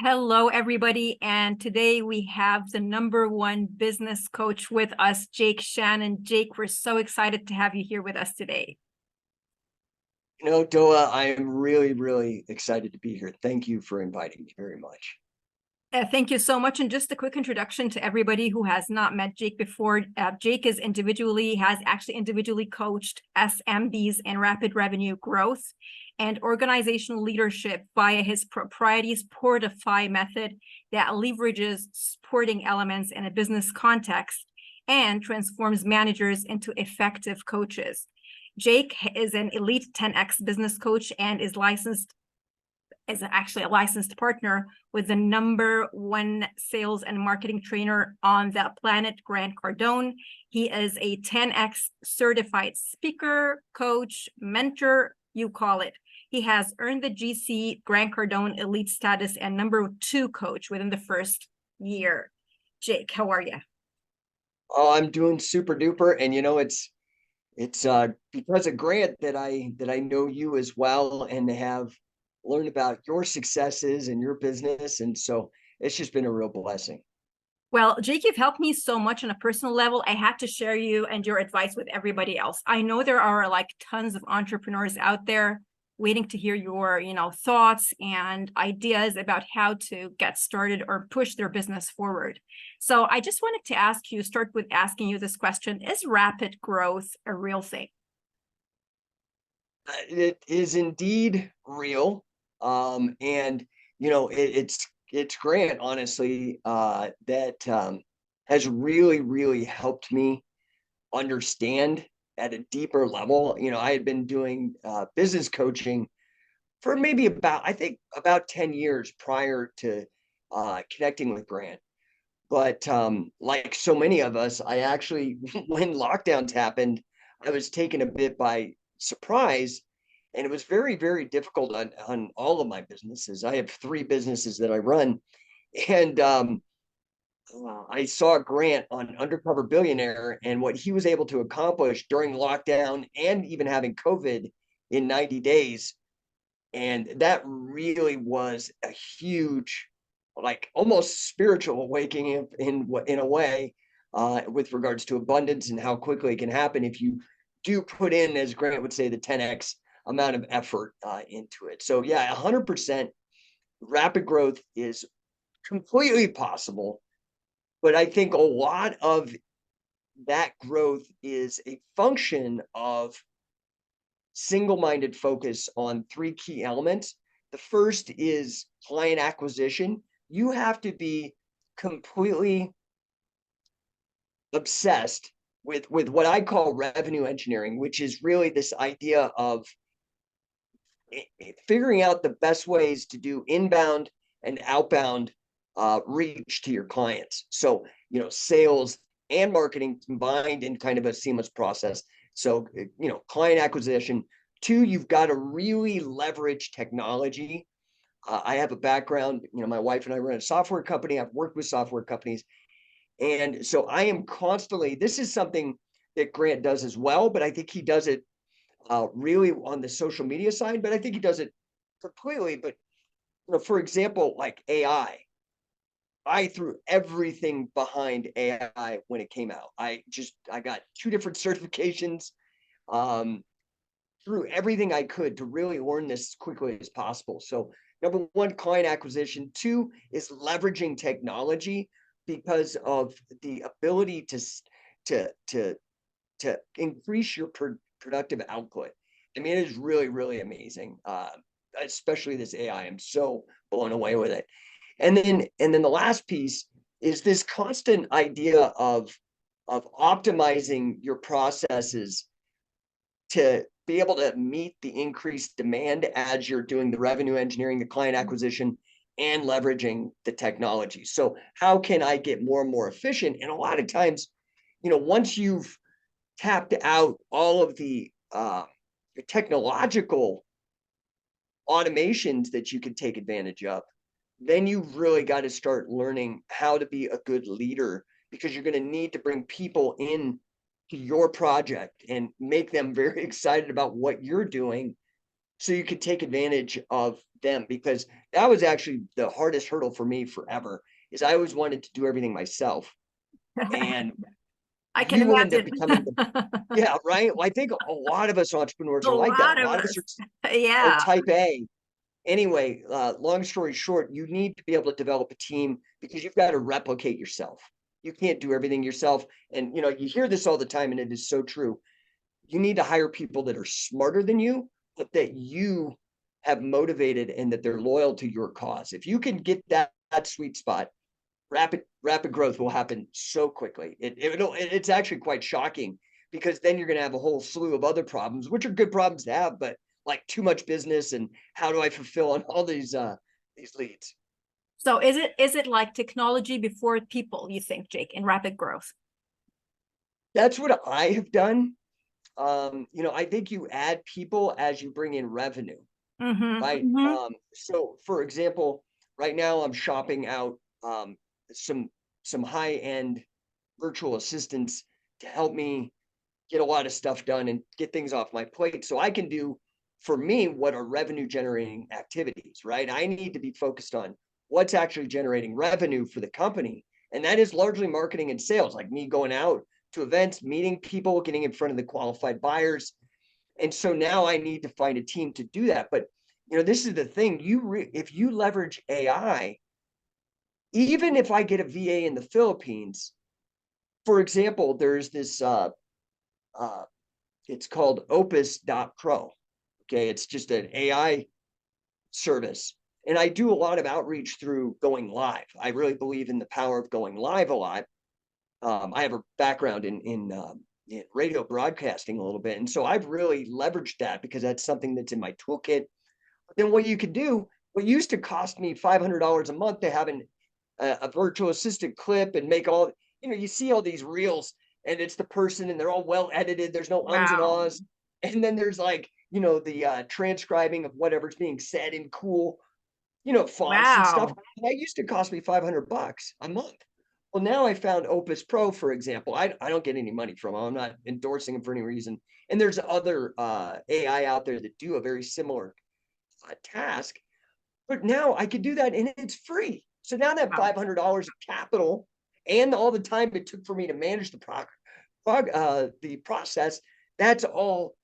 Hello, everybody. And today we have the #1 business coach with us, Shannon. Jake, we're so excited to have you here with us today. Doa, I am really, really excited to be here. Thank you for inviting me very much. Thank you so much. And just a quick introduction to everybody who has not met Jake before. Jake has actually individually coached SMBs in rapid revenue growth and organizational leadership via his proprietary Sportify method that leverages supporting elements in a business context and transforms managers into effective coaches. Jake is an elite 10x business coach and is actually a licensed partner with the #1 sales and marketing trainer on the planet, Grant Cardone. He is a 10x certified speaker, coach, mentor, you call it. He has earned the GC Grant Cardone elite status and #2 coach within the first year. Jake, how are you? Oh, I'm doing super duper, and it's because of Grant that I know you as well and have learned about your successes and your business, and so it's just been a real blessing. Well, Jake, you've helped me so much on a personal level. I had to share you and your advice with everybody else. I know there are like tons of entrepreneurs out there waiting to hear your, thoughts and ideas about how to get started or push their business forward. So I just wanted to start with asking you this question. Is rapid growth a real thing? It is indeed real, and it's Grant, honestly, that has really, really helped me understand at a deeper level. I had been doing business coaching for maybe about 10 years prior to connecting with Grant. But like so many of us, I actually, when lockdowns happened, I was taken a bit by surprise. And it was very, very difficult on all of my businesses. I have 3 businesses that I run. And I saw Grant on Undercover Billionaire and what he was able to accomplish during lockdown and even having COVID in 90 days. And that really was a huge, like almost spiritual awakening in a way, with regards to abundance and how quickly it can happen if you do put in, as Grant would say, the 10x amount of effort into it. So yeah, 100% rapid growth is completely possible. But I think a lot of that growth is a function of single-minded focus on 3 key elements. The first is client acquisition. You have to be completely obsessed with what I call revenue engineering, which is really this idea of figuring out the best ways to do inbound and outbound reach to your clients. So, sales and marketing combined in kind of a seamless process. So, client acquisition. 2, you've got to really leverage technology. I have a background, my wife and I run a software company. I've worked with software companies. And so I am constantly, this is something that Grant does as well, but I think he does it really on the social media side, but I think he does it completely. But, for example, like AI, I threw everything behind AI when it came out. I got 2 different certifications, um, threw everything I could to really learn this as quickly as possible. So #1, client acquisition. 2 is leveraging technology because of the ability to increase your productive output. I mean, it is really, really amazing. Especially this AI. I'm so blown away with it. And then the last piece is this constant idea of optimizing your processes to be able to meet the increased demand as you're doing the revenue engineering, the client acquisition, and leveraging the technology. So how can I get more and more efficient? And a lot of times, once you've tapped out all of the technological automations that you can take advantage of, then you've really got to start learning how to be a good leader, because you're going to need to bring people in to your project and make them very excited about what you're doing so you could take advantage of them, because that was actually the hardest hurdle for me forever, is I always wanted to do everything myself. And I can you end up imagine. becoming the, yeah, right. Well, I think a lot of us entrepreneurs A are like that. A lot of lot of us us. are Yeah. type A. Anyway, long story short, you need to be able to develop a team, because you've got to replicate yourself. You can't do everything yourself. And, you hear this all the time, and it is so true. You need to hire people that are smarter than you, but that you have motivated and that they're loyal to your cause. If you can get that sweet spot, rapid growth will happen so quickly. It's actually quite shocking, because then you're going to have a whole slew of other problems, which are good problems to have, but like too much business, and how do I fulfill on all these leads? So is it like technology before people, you think, Jake, in rapid growth? That's what I have done. I think you add people as you bring in revenue, Mm-hmm. right? Mm-hmm. So for example, right now I'm shopping out some high-end virtual assistants to help me get a lot of stuff done and get things off my plate, so I can do, for me, what are revenue generating activities, right? I need to be focused on what's actually generating revenue for the company. And that is largely marketing and sales, like me going out to events, meeting people, getting in front of the qualified buyers. And so now I need to find a team to do that. But this is the thing, if you leverage AI, even if I get a VA in the Philippines, for example, there's this uh it's called Opus.pro. Okay, it's just an AI service. And I do a lot of outreach through going live. I really believe in the power of going live a lot. I have a background in radio broadcasting a little bit. And so I've really leveraged that, because that's something that's in my toolkit. But then what you could do, what used to cost me $500 a month to have a virtual assistant clip and make all, you see all these reels, and it's the person, and they're all well edited. There's no ums and Wow. ahs. And then there's like, the transcribing of whatever's being said in cool, fonts and stuff. Wow. And that used to cost me $500 a month. Well, now I found Opus Pro, for example. I don't get any money from them. I'm not endorsing them for any reason. And there's other AI out there that do a very similar task. But now I could do that, and it's free. So now that Wow. $500 of capital and all the time it took for me to manage the process, that's all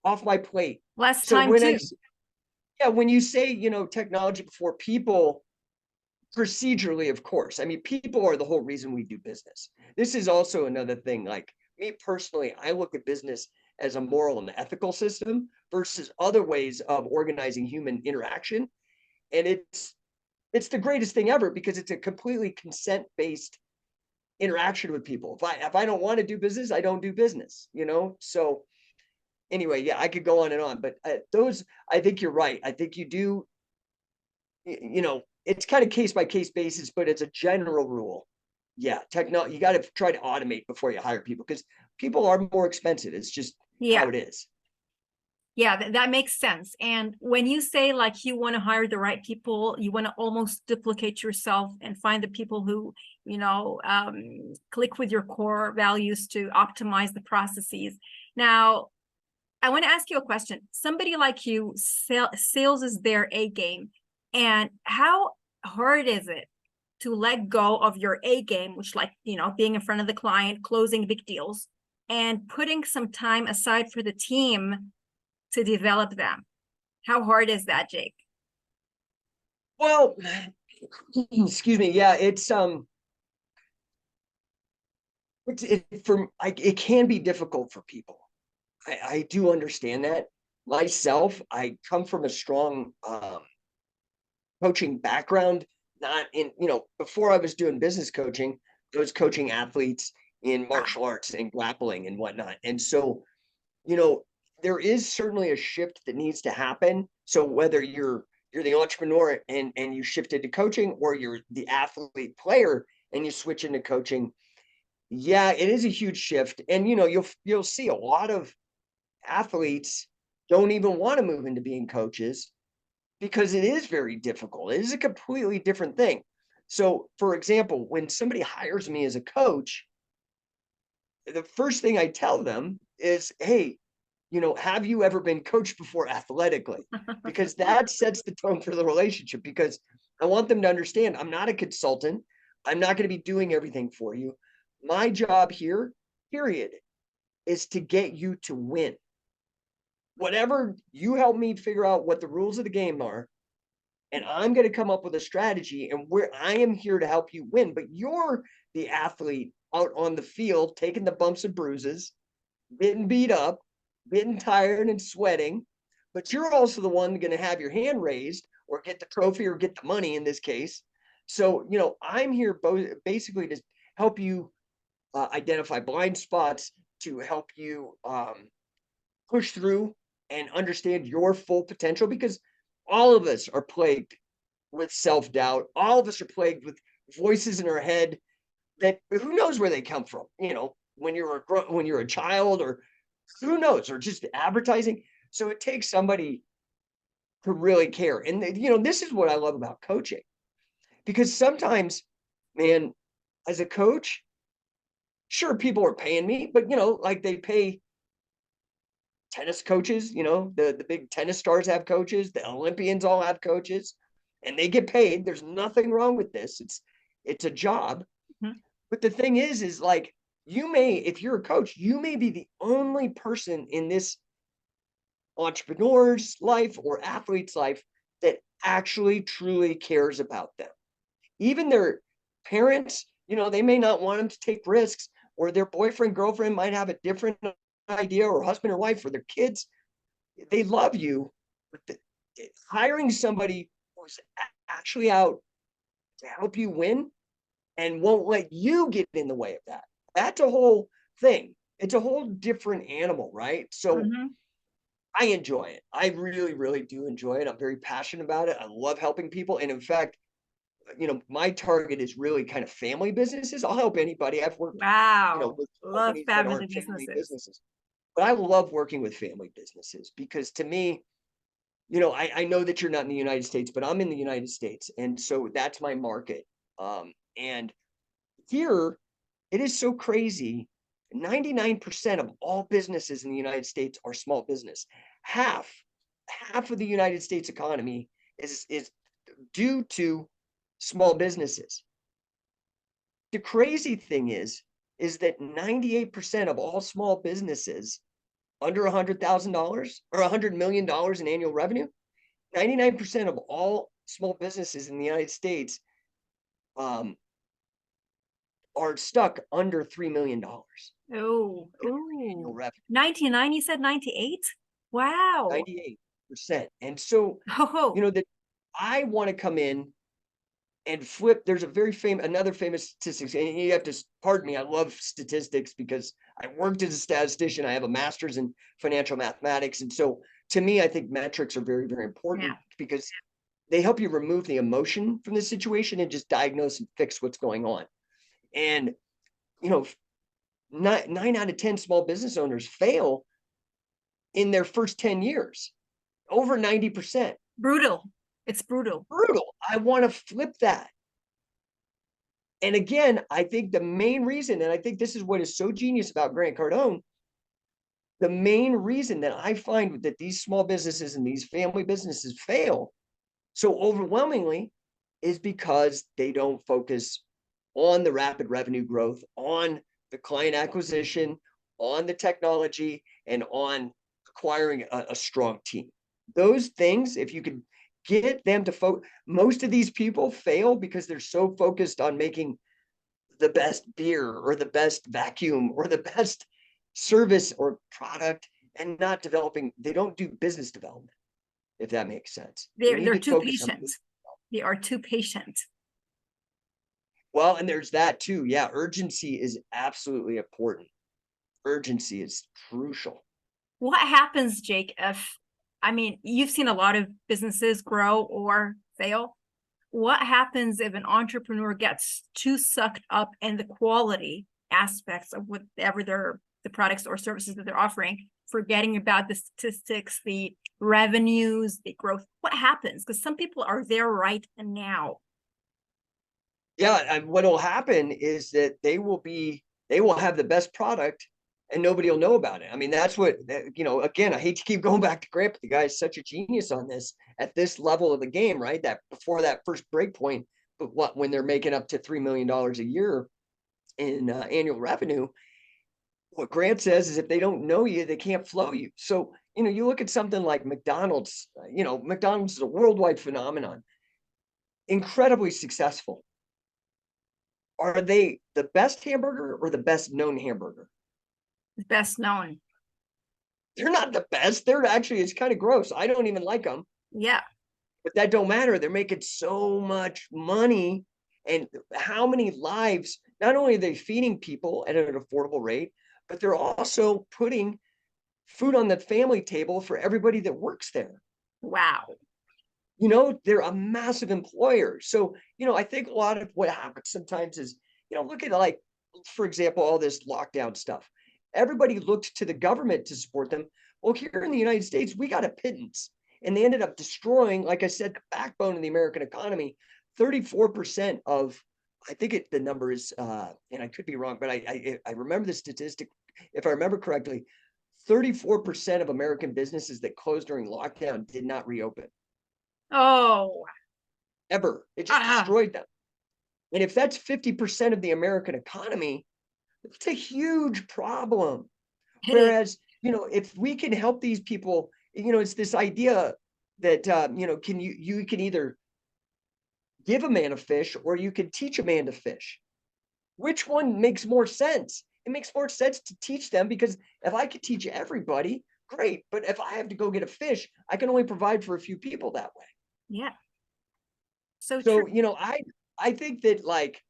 off my plate. Less So time too. when you say, technology before people, procedurally, of course. I mean, people are the whole reason we do business. This is also another thing. Like me personally, I look at business as a moral and ethical system versus other ways of organizing human interaction. And it's the greatest thing ever, because it's a completely consent-based interaction with people. If I don't want to do business, I don't do business, So anyway, yeah, I could go on and on, but I think you're right. I think you do, it's kind of case by case basis, but it's a general rule. Yeah, you got to try to automate before you hire people, because people are more expensive. It's just Yeah. how it is. Yeah, that makes sense. And when you say like you want to hire the right people, you want to almost duplicate yourself and find the people who, click with your core values to optimize the processes. Now, I want to ask you a question. Somebody like you, sales is their A game. And how hard is it to let go of your A game, which like, being in front of the client, closing big deals, and putting some time aside for the team to develop them? How hard is that, Jake? Well, excuse me. Yeah, it can be difficult for people. I do understand that. Myself, I come from a strong coaching background. Not in, before I was doing business coaching, I was coaching athletes in Wow. martial arts and grappling and whatnot. And so, you know, there is certainly a shift that needs to happen. So whether you're the entrepreneur and you shifted to coaching, or you're the athlete player and you switch into coaching, yeah, it is a huge shift. And you'll see a lot of athletes don't even want to move into being coaches, because it is very difficult. It is a completely different thing. So, for example, when somebody hires me as a coach, the first thing I tell them is, hey, have you ever been coached before athletically? Because that sets the tone for the relationship, because I want them to understand I'm not a consultant. I'm not going to be doing everything for you. My job here, period, is to get you to win. Whatever you help me figure out what the rules of the game are, and I'm going to come up with a strategy, and where I am here to help you win. But you're the athlete out on the field, taking the bumps and bruises, getting beat up, getting tired and sweating, but you're also the one going to have your hand raised or get the trophy or get the money in this case. So, I'm here basically to help you identify blind spots, to help you push through and understand your full potential, because all of us are plagued with self-doubt. All of us are plagued with voices in our head that who knows where they come from, when you're a child, or who knows, or just advertising. So it takes somebody to really care. And this is what I love about coaching, because sometimes, man, as a coach, sure, people are paying me, but like they pay tennis coaches, the big tennis stars have coaches, the Olympians all have coaches, and they get paid. There's nothing wrong with this. It's a job. Mhm. But the thing is like, if you're a coach, you may be the only person in this entrepreneur's life or athlete's life that actually truly cares about them. Even their parents, they may not want them to take risks, or their boyfriend, girlfriend might have a different idea, or husband or wife, or their kids. They love you, but hiring somebody who's actually out to help you win and won't let you get in the way of that. That's a whole thing. It's a whole different animal, right? So I enjoy it. I really, really do enjoy it. I'm very passionate about it. I love helping people. And in fact, my target is really kind of family businesses. I'll help anybody. I've worked, Wow. with Love companies that family aren't family businesses. businesses. But I love working with family businesses, because to me, I know that you're not in the United States, but I'm in the United States. And so that's my market. And here, it is so crazy. 99% of all businesses in the United States are small business. Half of the United States economy is due to small businesses. The crazy thing is that 98% of all small businesses under $100,000 or $100 million in annual revenue, 99% of all small businesses in the United States are stuck under $3 million Oh, annual ooh. revenue. 99, you said 98? Wow. 98%. And so, Oh, that I want to come in and flip. There's another famous statistics, and you have to pardon me. I love statistics because I worked as a statistician. I have a master's in financial mathematics. And so to me, I think metrics are very, very important, yeah. because they help you remove the emotion from the situation and just diagnose and fix what's going on. And, 9 out of 10 small business owners fail in their first 10 years, over 90%. Brutal. It's brutal. Brutal. I want to flip that. And again, I think the main reason, and I think this is what is so genius about Grant Cardone, the main reason that I find that these small businesses and these family businesses fail so overwhelmingly is because they don't focus on the rapid revenue growth, on the client acquisition, on the technology, and on acquiring a strong team. Those things, if you could get them to focus, most of these people fail because they're so focused on making the best beer or the best vacuum or the best service or product, and not developing. They don't do business development, if that makes sense. They need They're to too focus on patient. They are too patient. well, and there's that too. Yeah, urgency is absolutely important. Urgency is crucial. What happens, Jake, if, I mean, you've seen a lot of businesses grow or fail. What happens if an entrepreneur gets too sucked up in the quality aspects of whatever the products or services that they're offering, forgetting about the statistics, the revenues, the growth? What happens? Because some people are there right now. Yeah, and what will happen is that they will have the best product and nobody will know about it. I mean, that's what, you know, again, I hate to keep going back to Grant, but the guy is such a genius on this at this level of the game, right? That before that first break point, but what, when they're making up to $3 million a year in annual revenue, what Grant says is if they don't know you, they can't flow you. So, you know, you look at something like McDonald's, you know, McDonald's is a worldwide phenomenon, incredibly successful. Are they the best hamburger or the best known hamburger? Best known. They're not the best. They're actually, it's kind of gross. I don't even like them, Yeah. but that don't matter. They're making so much money. And how many lives, not only are they feeding people at an affordable rate, but they're also putting food on the family table for everybody that works there. Wow. You know, they're a massive employer. So, you know, I think a lot of what happens sometimes is, you know, look at, like, for example, all this lockdown stuff. Everybody looked to the government to support them. Well, here in the United States, we got a pittance, and they ended up destroying, like I said, the backbone of the American economy. 34% of, I think the number is, and I could be wrong, but I remember the statistic, if I remember correctly, 34% of American businesses that closed during lockdown did not reopen. Oh. Ever. It just destroyed them. And if that's 50% of the American economy, it's a huge problem. Whereas, you know, if we can help these people, you know, it's this idea that, you know, you can either give a man a fish or you can teach a man to fish. Which one makes more sense? It makes more sense to teach them, because if I could teach everybody, great. But if I have to go get a fish, I can only provide for a few people that way. Yeah. So So, true. you know, I think that, like,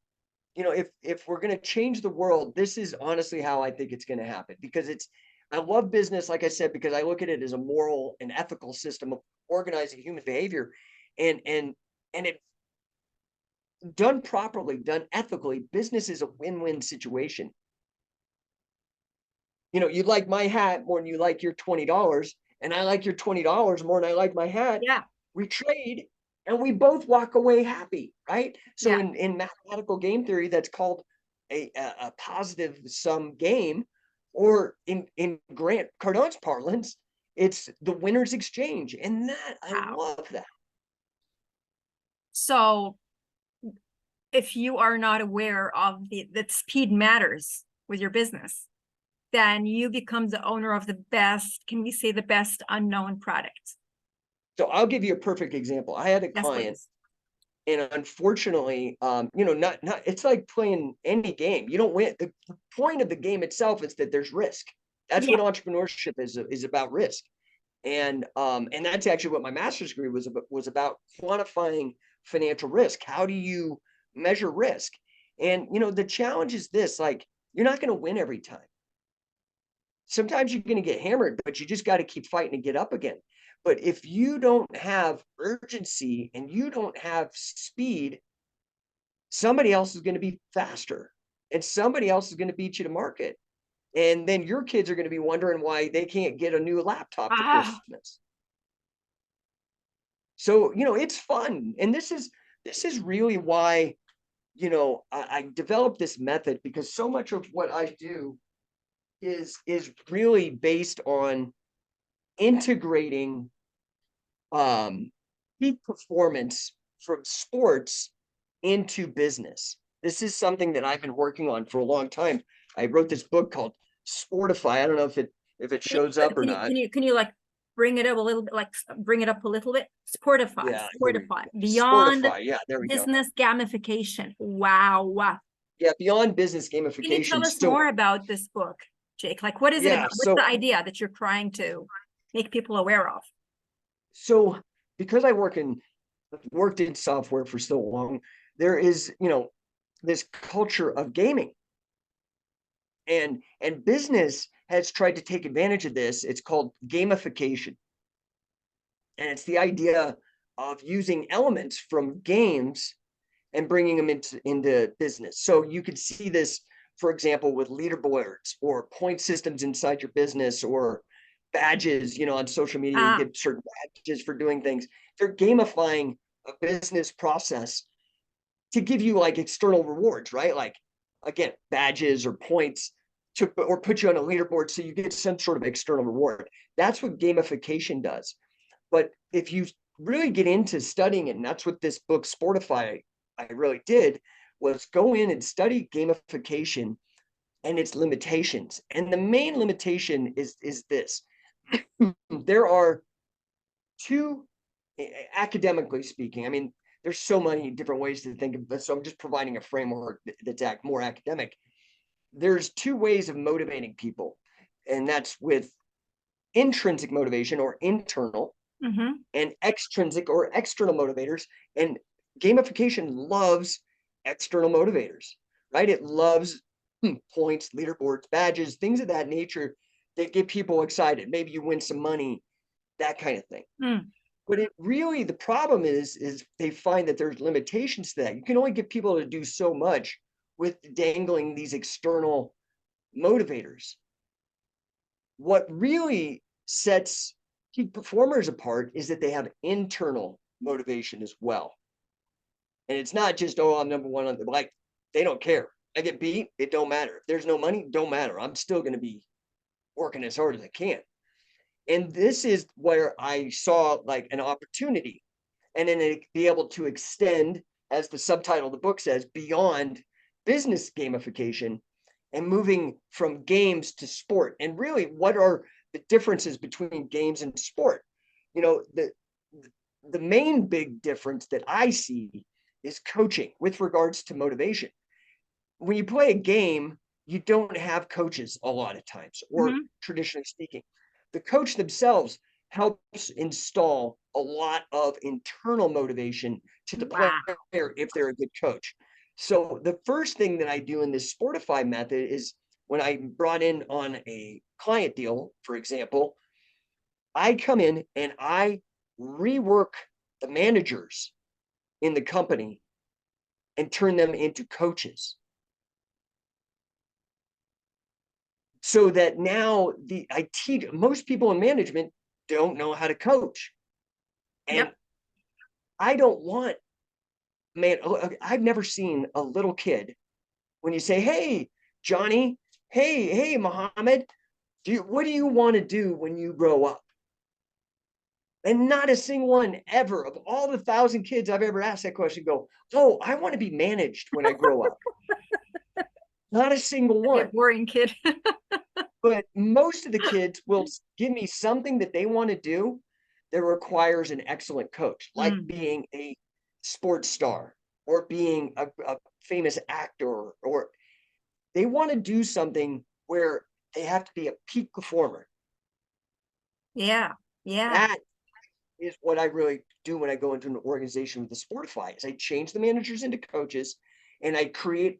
you know, if we're going to change the world, this is honestly how I think it's going to happen, because I love business, like I said, because I look at it as a moral and ethical system of organizing human behavior, and it done properly, done ethically, business is a win-win situation. You know, you like my hat more than you like your $20, and I like your $20 more than I like my hat. Yeah. We trade and we both walk away happy, right? So Yeah. in mathematical game theory, that's called a positive sum game, or in Grant Cardone's parlance, it's the winner's exchange. And that, I Wow. love that. So if you are not aware of that speed matters with your business, then you become the owner of the best, can we say the best unknown product? So I'll give you a perfect example. I had a Yes, client, please. and unfortunately, you know, not it's like playing any game. You don't win. The point of the game itself is that there's risk. That's Yeah. what entrepreneurship is about, risk. And that's actually what my master's degree was about, quantifying financial risk. How do you measure risk? And you know, the challenge is this: like, you're not going to win every time. Sometimes you're going to get hammered, but you just got to keep fighting and get up again. But if you don't have urgency and you don't have speed, somebody else is going to be faster, and somebody else is going to beat you to market. And then your kids are going to be wondering why they can't get a new laptop for Christmas. So, you know, it's fun. And this is really why, you know, I developed this method, because so much of what I do is really based on integrating peak performance from sports into business. This is something that I've been working on for a long time. I wrote this book called Sportify. I don't know if it shows up or not. Can you like bring it up a little bit, like bring it up a little bit? Sportify, Yeah, Sportify, beyond Sportify. Yeah, there we go. business gamification. Wow. Yeah, beyond business Can you tell gamification. us So more about this book, Jake? Like, what is it yeah, about? What's the idea that you're trying to make people aware of? so because I worked in software for so long, there is, you know, this culture of gaming, and business has tried to take advantage of this. It's called gamification, and it's the idea of using elements from games and bringing them into business. So you could see this, for example, with leaderboards or point systems inside your business, or badges, you know, on social media. You get certain badges for doing things. They're gamifying a business process to give you like external rewards, right? Like, again, badges or points. or put you on a leaderboard so you get some sort of external reward. That's what gamification does. But if you really get into studying it, and that's what this book Sportify I really did, was go in and study gamification and its limitations. And the main limitation is this. There are two, academically speaking, I mean, there's so many different ways to think of this, so I'm just providing a framework that's more academic. There's two ways of motivating people, and that's with intrinsic motivation or internal, and extrinsic or external motivators. And gamification loves external motivators, right? It loves points, leaderboards, badges, things of that nature that get people excited. Maybe you win some money, that kind of thing. But it really, the problem is they find that there's limitations to that. You can only get people to do so much with dangling these external motivators. What really sets peak performers apart is that they have internal motivation as well. And it's not just, oh, I'm number one on the, like, they don't care. I get beat, it don't matter. If there's no money, don't matter. I'm still going to be working as hard as I can. And this is where I saw like an opportunity, and then it be able to extend, as the subtitle of the book says, beyond business gamification and moving from games to sport. And really, what are the differences between games and sport? You know, the main big difference that I see is coaching with regards to motivation. When you play a game, you don't have coaches a lot of times, or traditionally speaking. The coach themselves helps install a lot of internal motivation to the player if they're a good coach. So the first thing that I do in this Sportify method is, when I brought in on a client deal, for example, I come in and I rework the managers in the company and turn them into coaches. So that now I teach, most people in management don't know how to coach. And I don't want, man, I've never seen a little kid, when you say, hey, Johnny, hey, Mohammed, what do you want to do when you grow up? And not a single one ever, of all the 1,000 kids I've ever asked that question, go, oh, I want to be managed when I grow up. Not a single one. Boring kid. But most of the kids will give me something that they want to do that requires an excellent coach, like being a sports star or being a famous actor, or they want to do something where they have to be a peak performer. That is what I really do when I go into an organization with the Sportify, is I change the managers into coaches, and I create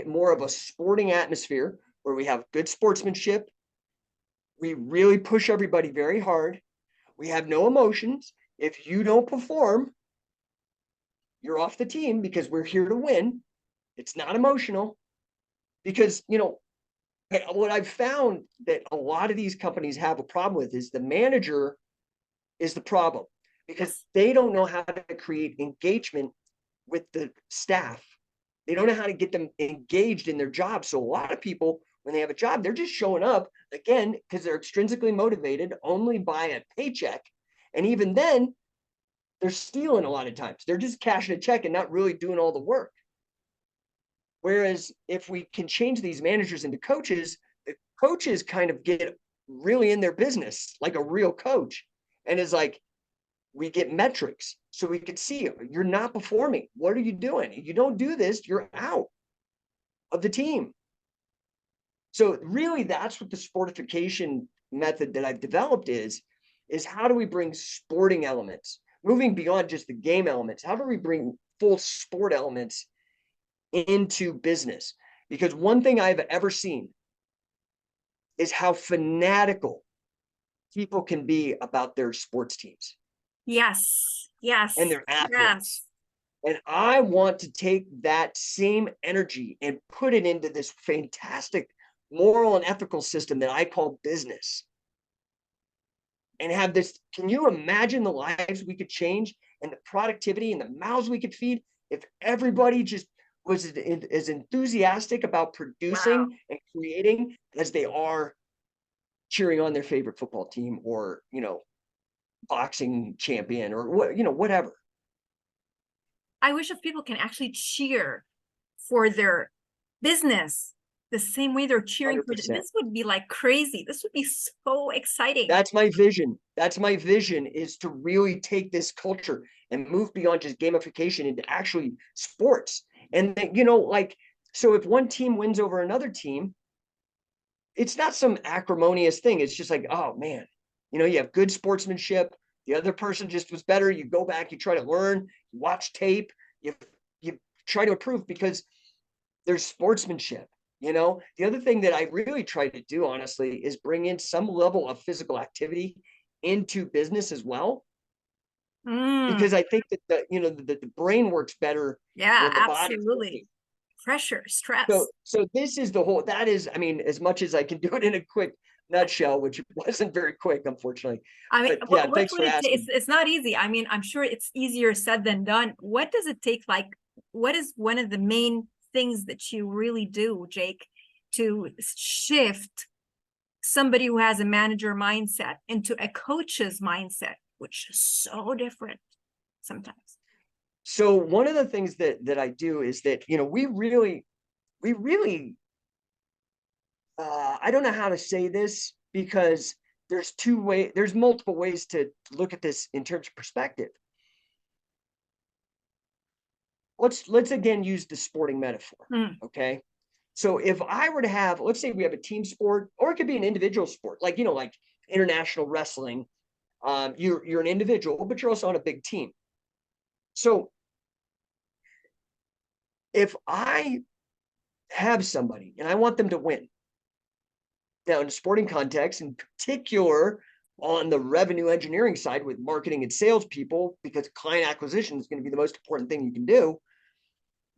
more of a sporting atmosphere where we have good sportsmanship. We really push everybody very hard. We have no emotions. If you don't perform, you're off the team, because we're here to win. It's not emotional. Because, you know, what I've found that a lot of these companies have a problem with is the manager is the problem, because they don't know how to create engagement with the staff. They don't know how to get them engaged in their job. So a lot of people, when they have a job, they're just showing up, again, because they're extrinsically motivated only by a paycheck. And even then, they're stealing a lot of times. They're just cashing a check and not really doing all the work. Whereas if we can change these managers into coaches, the coaches kind of get really in their business like a real coach. And is like, we get metrics so we can see, you're not performing. What are you doing? If you don't do this, you're out of the team. So really, that's what the sportification method that I've developed is how do we bring sporting elements, moving beyond just the game elements? How do we bring full sport elements into business? Because one thing I've ever seen is how fanatical people can be about their sports teams. Yes. And their athletes. And I want to take that same energy and put it into this fantastic moral and ethical system that I call business. And have this, can you imagine the lives we could change and the productivity and the mouths we could feed if everybody just as enthusiastic about Wow. producing and creating as they are cheering on their favorite football team or, boxing champion or whatever. I wish if people can actually cheer for their business the same way they're cheering for 100%. this would be like crazy. This would be so exciting. That's my vision. That's my vision, is to really take this culture and move beyond just gamification into actually sports. And then, so if one team wins over another team, it's not some acrimonious thing. It's just like, oh man, you have good sportsmanship. The other person just was better. You go back, you try to learn, you watch tape, you try to improve because there's sportsmanship. The other thing that I really try to do, honestly, is bring in some level of physical activity into business as well, because I think that the brain works better Yeah, when the body's working. absolutely. Pressure, stress. So this is that is, I mean, as much as I can do it in a quick nutshell, which wasn't very quick, unfortunately. I mean, But yeah, what thanks would for it take? asking. It's not easy. I mean, I'm sure it's easier said than done. What does it take? Like, what is one of the main things that you really do, Jake, to shift somebody who has a manager mindset into a coach's mindset, which is so different sometimes? So one of the things that I do is that, we really, I don't know how to say this, because there's multiple ways to look at this in terms of perspective. Let's again use the sporting metaphor. Okay. So if I were to have, let's say we have a team sport, or it could be an individual sport, like, like international wrestling. You're an individual, but you're also on a big team. So if I have somebody and I want them to win, now in a sporting context, in particular on the revenue engineering side with marketing and salespeople, because client acquisition is going to be the most important thing you can do,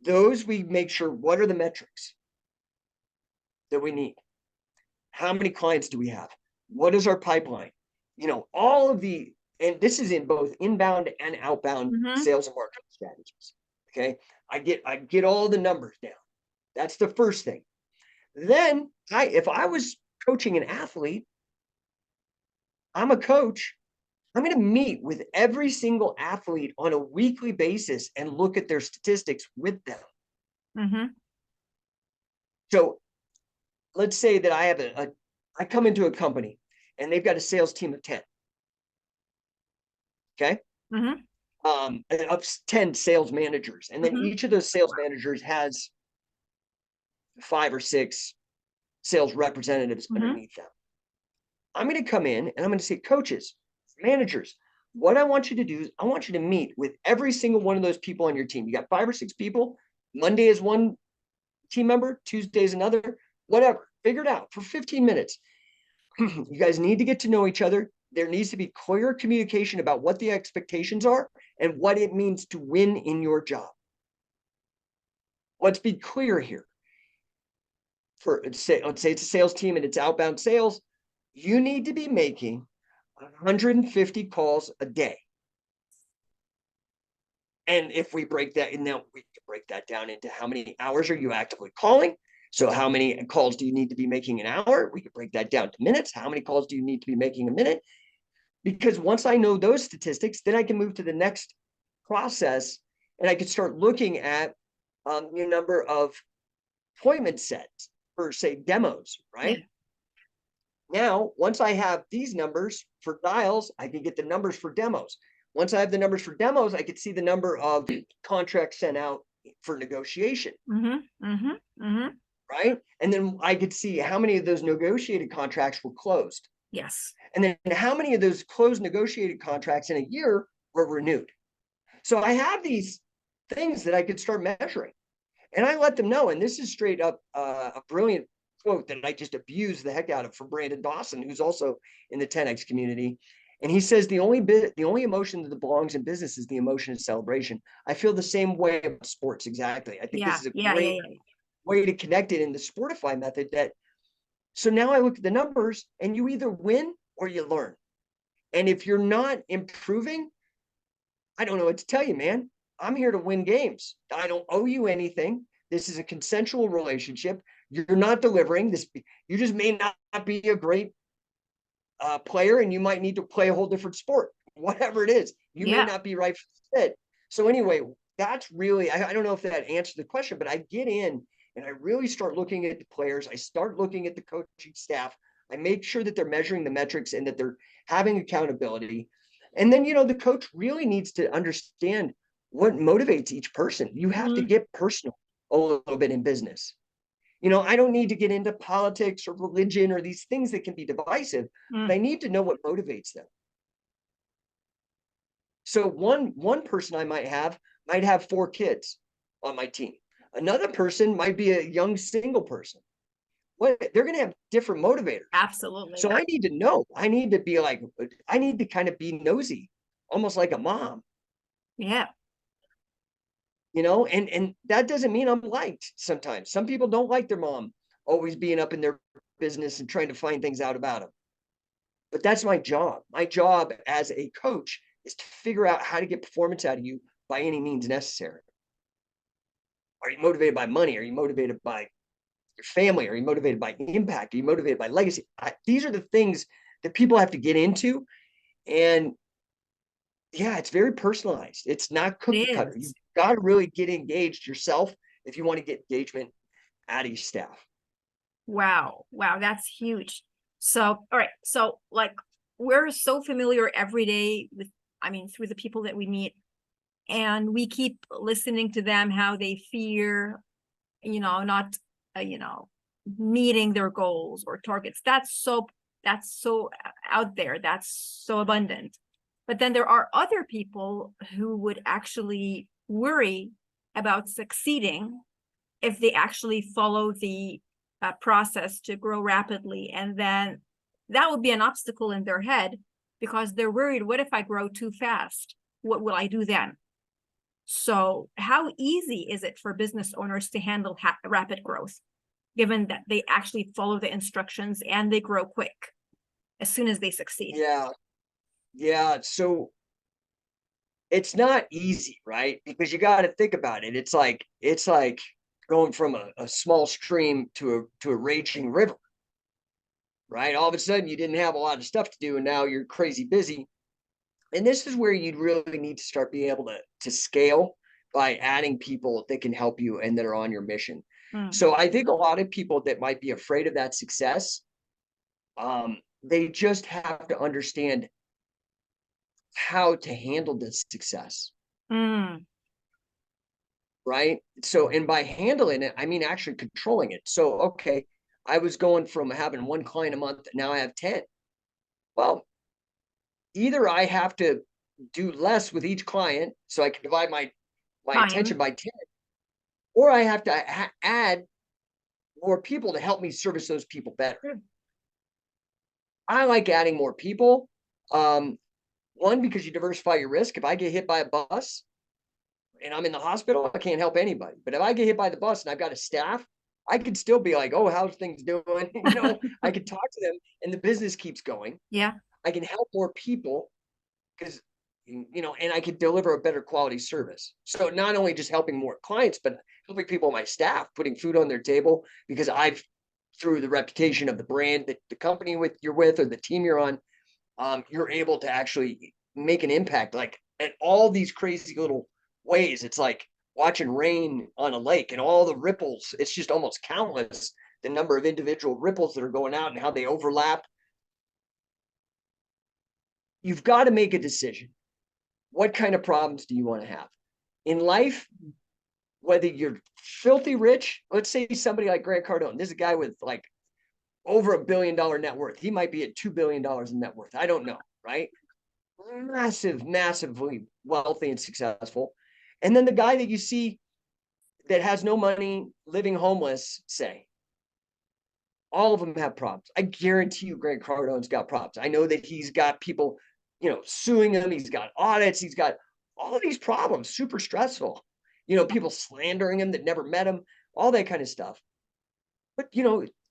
those we make sure, what are the metrics that we need? How many clients do we have? What is our pipeline? All of and this is in both inbound and outbound sales and marketing strategies. Okay. I get all the numbers down. That's the first thing. Then if I was coaching an athlete, I'm a coach. I'm going to meet with every single athlete on a weekly basis and look at their statistics with them. So let's say that I have I come into a company and they've got a sales team of 10. Okay. Of 10 sales managers. And then each of those sales managers has 5 or 6 sales representatives underneath them. I'm going to come in and I'm going to say, coaches, managers, what I want you to do is I want you to meet with every single one of those people on your team. You got 5 or 6 people. Monday is one team member, Tuesday is another, whatever. Figure it out for 15 minutes. You guys need to get to know each other. There needs to be clear communication about what the expectations are and what it means to win in your job. Let's be clear here. Let's say it's a sales team and it's outbound sales. You need to be making 150 calls a day. And if we break that, and now we can break that down into how many hours are you actively calling? So how many calls do you need to be making an hour? We could break that down to minutes. How many calls do you need to be making a minute? Because once I know those statistics, then I can move to the next process and I can start looking at your number of appointment sets for, say, demos, right? Yeah. Now, once I have these numbers for dials, I can get the numbers for demos. Once I have the numbers for demos, I could see the number of contracts sent out for negotiation. Right? And then I could see how many of those negotiated contracts were closed. Yes. And then how many of those closed negotiated contracts in a year were renewed. So I have these things that I could start measuring. And I let them know. And this is straight up a brilliant quote that I just abused the heck out of from Brandon Dawson, who's also in the 10X community. And he says the only emotion that belongs in business is the emotion of celebration. I feel the same way about sports. Exactly. I think this is a great way to connect it in the Sportify method. So now I look at the numbers and you either win or you learn. And if you're not improving, I don't know what to tell you, man. I'm here to win games. I don't owe you anything. This is a consensual relationship. You're not delivering this. You just may not be a great player, and you might need to play a whole different sport, whatever it is. You may Yeah. not be right for the fit. So anyway, that's really, I don't know if that answered the question, but I get in and I really start looking at the players. I start looking at the coaching staff. I make sure that they're measuring the metrics and that they're having accountability. And then, the coach really needs to understand what motivates each person. You have to Mm, get personal a little bit in business. I don't need to get into politics or religion or these things that can be divisive, but I mm. need to know what motivates them. So one person I might have 4 kids on my team. Another person might be a young single person. They're going to have different motivators. Absolutely. So I need to know. I need to be like, I need to kind of be nosy, almost like a mom, Yeah. and that doesn't mean I'm liked sometimes. Some people don't like their mom always being up in their business and trying to find things out about them. But that's my job. My job as a coach is to figure out how to get performance out of you by any means necessary. Are you motivated by money? Are you motivated by your family? Are you motivated by impact? Are you motivated by legacy? These are the things that people have to get into. And yeah, it's very personalized. It's not It cookie cutter. You've is. got to really get engaged yourself if you want to get engagement out of your staff. Wow. Wow. That's huge. So, all right. So, like, we're so familiar every day with, I mean, through the people that we meet, and we keep listening to them, how they fear, not, meeting their goals or targets. That's so out there. That's so abundant. But then there are other people who would actually worry about succeeding if they actually follow the process to grow rapidly. And then that would be an obstacle in their head because they're worried, what if I grow too fast? What will I do then? So how easy is it for business owners to handle rapid growth, given that they actually follow the instructions and they grow quick as soon as they succeed? Yeah. Yeah. So it's not easy, right? Because you got to think about it. It's like going from a small stream to a raging river, right? All of a sudden you didn't have a lot of stuff to do and now you're crazy busy. And this is where you'd really need to start being able to scale by adding people that can help you and that are on your mission. Mm, So I think a lot of people that might be afraid of that success, they just have to understand how to handle this success. mm, Right? So, and by handling it, I mean actually controlling it. So, okay, I was going from having 1 client a month, now I have 10. Well, either I have to do less with each client so I can divide my attention time. by 10, or I have to add more people to help me service those people better. I like adding more people. One, because you diversify your risk. If I get hit by a bus and I'm in the hospital, I can't help anybody. But if I get hit by the bus and I've got a staff, I could still be like, oh, how's things doing? I could talk to them and the business keeps going. Yeah. I can help more people because, and I could deliver a better quality service. So not only just helping more clients, but helping people on my staff, putting food on their table because I've, through the reputation of the brand that the company you're with or the team you're on, you're able to actually make an impact like at all these crazy little ways. It's like watching rain on a lake and all the ripples. It's just almost countless the number of individual ripples that are going out and how they overlap. You've got to make a decision. What kind of problems do you want to have in life? Whether you're filthy rich, let's say somebody like Grant Cardone, this is a guy with like over $1 billion net worth. He might be at $2 billion in net worth. I don't know, right? Massively wealthy and successful. And then the guy that you see that has no money, living homeless, say, all of them have problems. I guarantee you Grant Cardone's got problems. I know that he's got people, suing him. He's got audits. He's got all of these problems, super stressful. People slandering him that never met him, all that kind of stuff. But,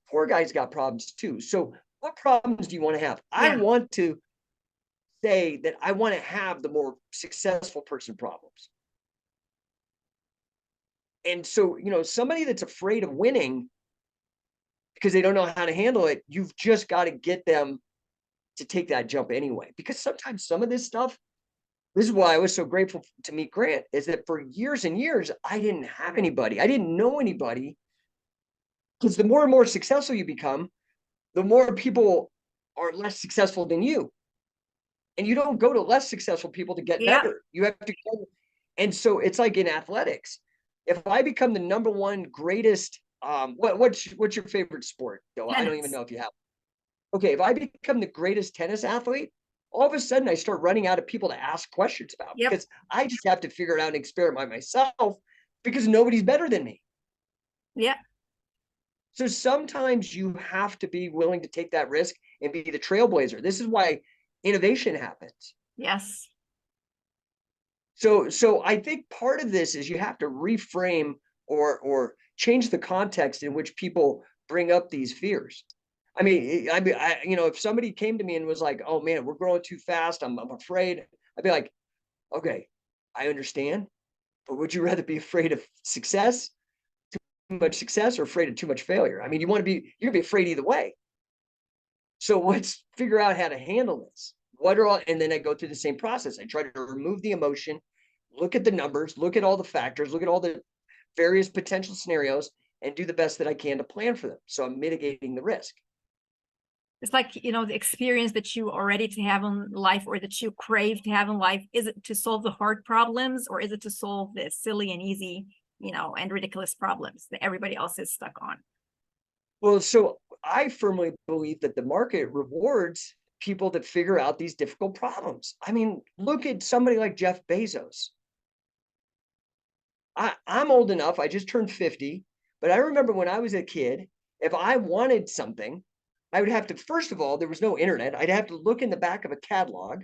poor guy's got problems too. So what problems do you want to have? I Yeah. want to say that I want to have the more successful person problems. And so, somebody that's afraid of winning because they don't know how to handle it, you've just got to get them to take that jump anyway. Because sometimes some of this stuff, this is why I was so grateful to meet Grant, is that for years and years, I didn't have anybody. I didn't know anybody. Because the more and more successful you become, the more people are less successful than you. And you don't go to less successful people to get Yeah. better. You have to go. And so it's like in athletics. If I become the #1 greatest, what's your favorite sport, though? I don't even Tennis. know if you have. Okay, if I become the greatest tennis athlete, all of a sudden I start running out of people to ask questions about Yep. because I just have to figure it out and experiment myself because nobody's better than me. Yeah. So sometimes you have to be willing to take that risk and be the trailblazer. This is why innovation happens. Yes. So I think part of this is you have to reframe or change the context in which people bring up these fears. I mean, if somebody came to me and was like, "Oh man, we're growing too fast. I'm afraid." I'd be like, "Okay, I understand, but would you rather be afraid of success, too much success, or afraid of too much failure? I mean, you're gonna be afraid either way. So let's figure out how to handle this. And then I go through the same process. I try to remove the emotion, look at the numbers, look at all the factors, look at all the various potential scenarios, and do the best that I can to plan for them. So I'm mitigating the risk. It's like, the experience that you are ready to have in life or that you crave to have in life. Is it to solve the hard problems or is it to solve the silly and easy, and ridiculous problems that everybody else is stuck on? Well, so I firmly believe that the market rewards people that figure out these difficult problems. I mean, look at somebody like Jeff Bezos. I'm old enough, I just turned 50, but I remember when I was a kid, if I wanted something, I would have to, first of all, there was no internet. I'd have to look in the back of a catalog.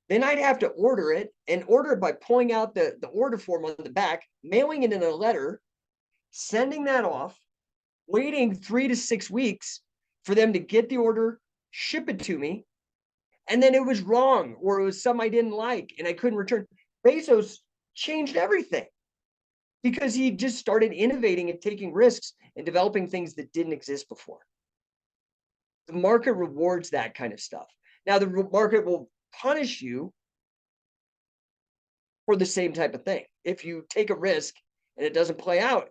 Then I'd have to order it and order it by pulling out the order form on the back, mailing it in a letter, sending that off, waiting 3 to 6 weeks for them to get the order, ship it to me, and then it was wrong or it was something I didn't like and I couldn't return. Bezos changed everything because he just started innovating and taking risks and developing things that didn't exist before. The market rewards that kind of stuff. Now, the market will punish you for the same type of thing. If you take a risk and it doesn't play out,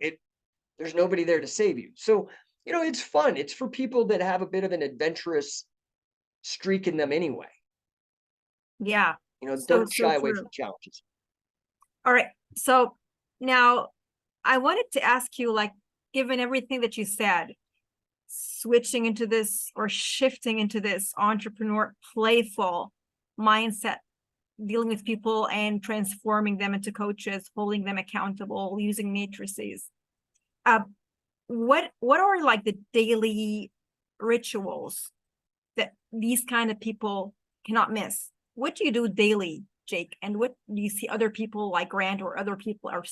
there's nobody there to save you. So, it's fun. It's for people that have a bit of an adventurous streak in them anyway. Yeah. Don't So shy away true. from challenges. All right. So now I wanted to ask you, like, given everything that you said, switching into this or shifting into this entrepreneur, playful mindset, dealing with people and transforming them into coaches, holding them accountable, using matrices. What are like the daily rituals that these kind of people cannot miss? What do you do daily, Jake? And what do you see other people like Grant or other people are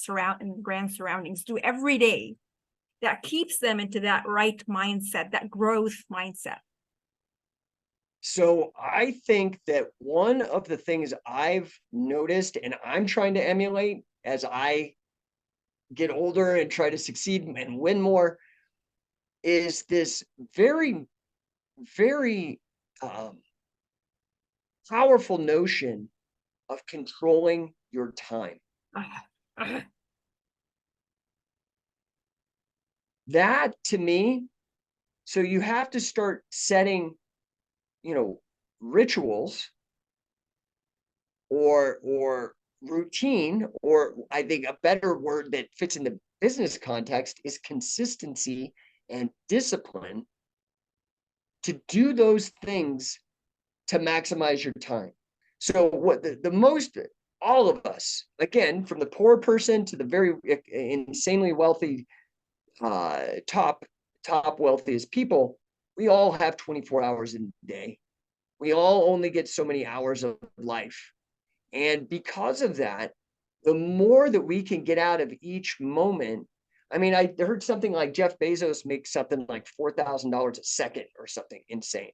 in Grant's surroundings do every day that keeps them into that right mindset, that growth mindset? So I think that one of the things I've noticed and I'm trying to emulate as I get older and try to succeed and win more is this very, very powerful notion of controlling your time. That to me, so you have to start setting, rituals or routine, or I think a better word that fits in the business context is consistency and discipline to do those things to maximize your time. So what the most, all of us, again, from the poor person to the very insanely wealthy, top wealthiest people, we all have 24 hours in a day. We all only get so many hours of life. And because of that, the more that we can get out of each moment, I mean, I heard something like Jeff Bezos makes something like $4,000 a second or something insane.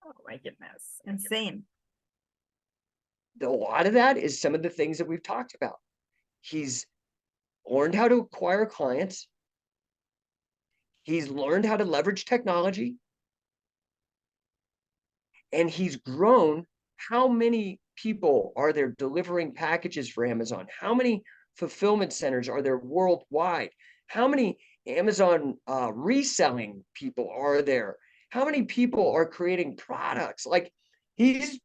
Oh my goodness, insane. A lot of that is some of the things that we've talked about. He's learned how to acquire clients. He's learned how to leverage technology. And he's grown. How many people are there delivering packages for Amazon? How many fulfillment centers are there worldwide? How many Amazon reselling people are there? How many people are creating products? Like he's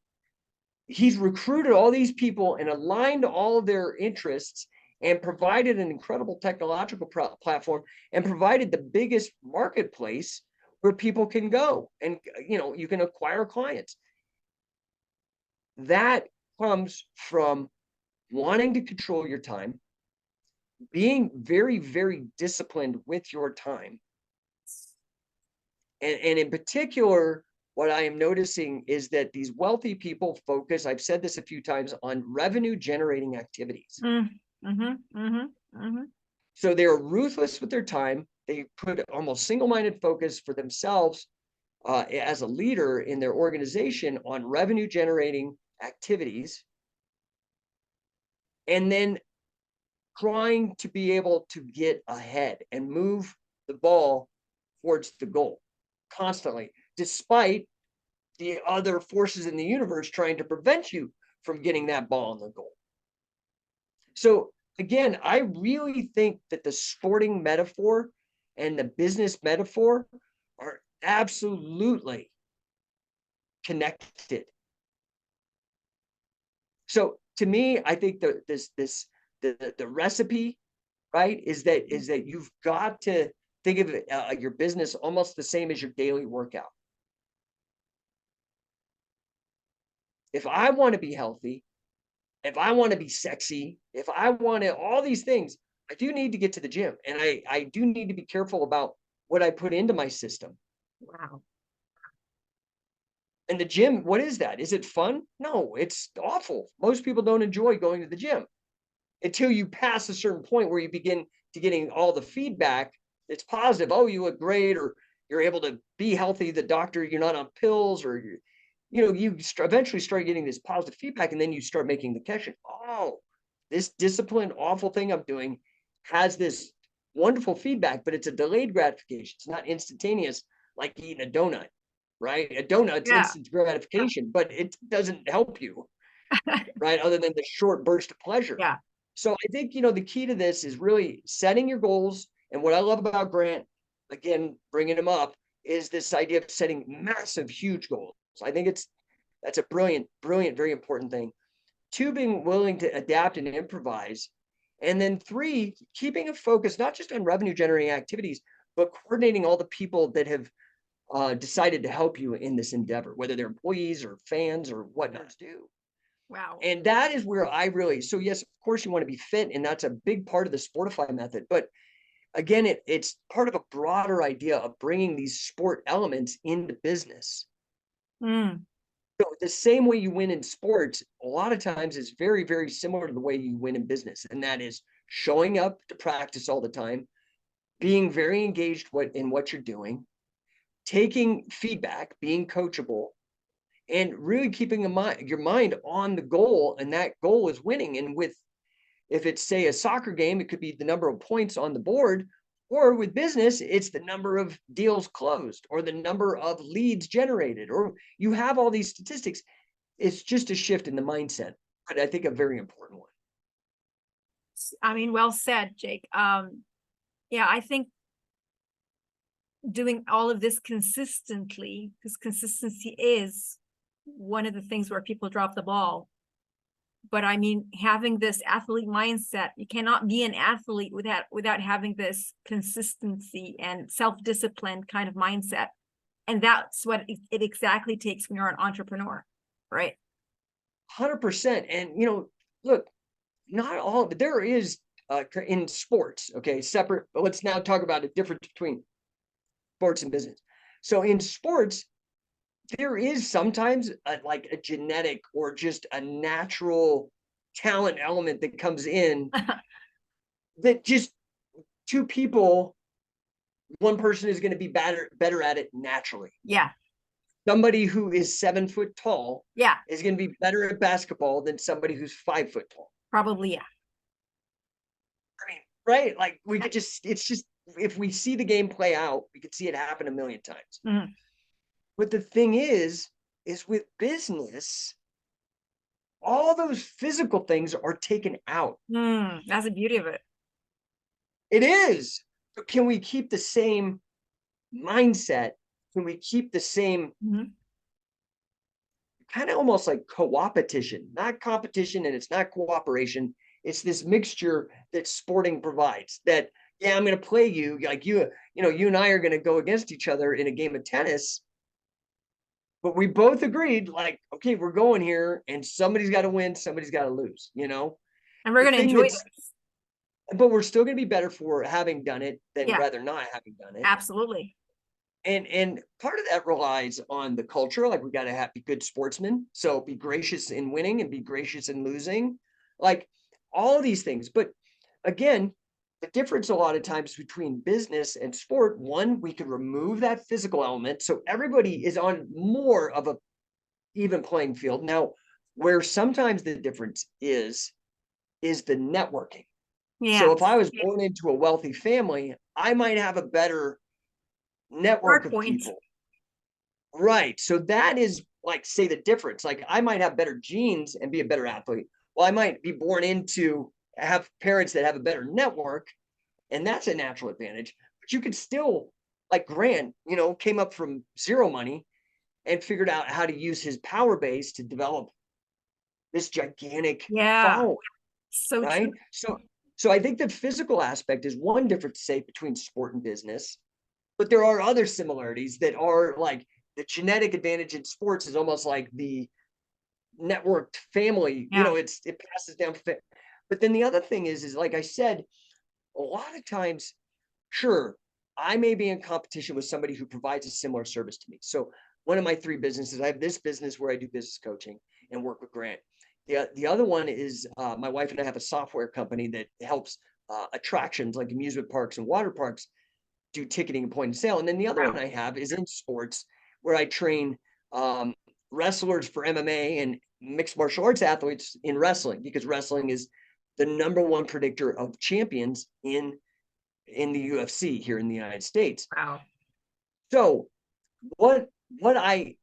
recruited all these people and aligned all of their interests and provided an incredible technological platform and provided the biggest marketplace where people can go and you can acquire clients. That comes from wanting to control your time, being very, very disciplined with your time. And in particular, what I am noticing is that these wealthy people focus, I've said this a few times, on revenue generating activities. So they're ruthless with their time. They put almost single-minded focus for themselves as a leader in their organization on revenue generating activities, and then trying to be able to get ahead and move the ball towards the goal constantly, despite the other forces in the universe trying to prevent you from getting that ball on the goal. So again, I really think that the sporting metaphor and the business metaphor are absolutely connected. So to me, I think the recipe, right, is that you've got to think of your business almost the same as your daily workout. If I want to be healthy, if I want to be sexy, if I want to all these things, I do need to get to the gym, and I do need to be careful about what I put into my system. Wow. And the gym, what is that? Is it fun? No, it's awful. Most people don't enjoy going to the gym until you pass a certain point where you begin to getting all the feedback that's positive. Oh, you look great, or you're able to be healthy. The doctor, you're not on pills, or you eventually start getting this positive feedback, and then you start making the connection. Oh, this disciplined, awful thing I'm doing has this wonderful feedback, but it's a delayed gratification. It's not instantaneous, like eating a donut, right? A donut's instant gratification, but it doesn't help you, right? Other than the short burst of pleasure. Yeah. So I think, the key to this is really setting your goals. And what I love about Grant, again, bringing him up, is this idea of setting massive, huge goals. I think that's a brilliant, very important thing. 2, being willing to adapt and improvise. And then 3, keeping a focus, not just on revenue generating activities, but coordinating all the people that have decided to help you in this endeavor, whether they're employees or fans or whatnot. Wow. And that is where I really, so yes, of course you want to be fit, and that's a big part of the Sportify method. But again, it's part of a broader idea of bringing these sport elements into business. So the same way you win in sports, a lot of times is very, very similar to the way you win in business. And that is showing up to practice all the time, being very engaged in what you're doing, taking feedback, being coachable, and really keeping your mind on the goal. And that goal is winning. And if it's, say, a soccer game, it could be the number of points on the board, or with business, it's the number of deals closed or the number of leads generated, or you have all these statistics. It's just a shift in the mindset, but I think a very important one. I mean, well said, Jake. Yeah, I think doing all of this consistently, because consistency is one of the things where people drop the ball. But I mean, having this athlete mindset, you cannot be an athlete without having this consistency and self-discipline kind of mindset. And that's what it exactly takes when you're an entrepreneur, right? 100%. And, look, not all, but there is in sports, okay, separate, but let's now talk about a difference between sports and business. So in sports, there is sometimes like a genetic or just a natural talent element that comes in that just 2 people, one person is going to be better at it naturally. Yeah. Somebody who is 7 foot tall is going to be better at basketball than somebody who's 5 foot tall. Probably, yeah. I mean, right? Like we could just, it's just, if we see the game play out, we could see it happen a million times. Mhm. But the thing is with business, all those physical things are taken out. That's the beauty of it. It is. But can we keep the same mindset? Can we keep the same Mhm. kind of almost like co-opetition, not competition, and it's not cooperation. It's this mixture that sporting provides that, yeah, I'm going to play you like you know, you and I are going to go against each other in a game of tennis. But we both agreed, like, okay, we're going here and somebody's got to win, somebody's got to lose, you know? And we're The going to thing enjoy that's, this. but we're still going to be better for having done it than Yeah, rather not having done it. absolutely. And part of that relies on the culture. Like we got to be good sportsmen. So be gracious in winning and be gracious in losing, like all of these things. But again, the difference a lot of times between business and sport, one, we could remove that physical element. So everybody is on more of a even playing field. Now, where sometimes the difference is the networking. So if Yes. I was born into a wealthy family, I might have a better network Start of point. people. Right. So that is like, say, the difference. Like I might have better genes and be a better athlete. Well, I might be born into have parents that have a better network, and that's a natural advantage. But you could still, like Grant, you know, came up from zero money and figured out how to use his power base to develop this gigantic Yeah, following, so true. right? So I think the physical aspect is one difference, say, between sport and business. But there are other similarities that are like the genetic advantage in sports is almost like the networked family, you Yeah. know, it passes down. But then the other thing is like I said, a lot of times, sure, I may be in competition with somebody who provides a similar service to me. So one of my three businesses, I have this business where I do business coaching and work with Grant. The other one is my wife and I have a software company that helps attractions like amusement parks and water parks do ticketing and point of sale. And then the other Wow. one I have is in sports, where I train wrestlers for MMA and mixed martial arts athletes in wrestling, because wrestling is the #1 predictor of champions in the UFC here in the United States. Wow. So what what I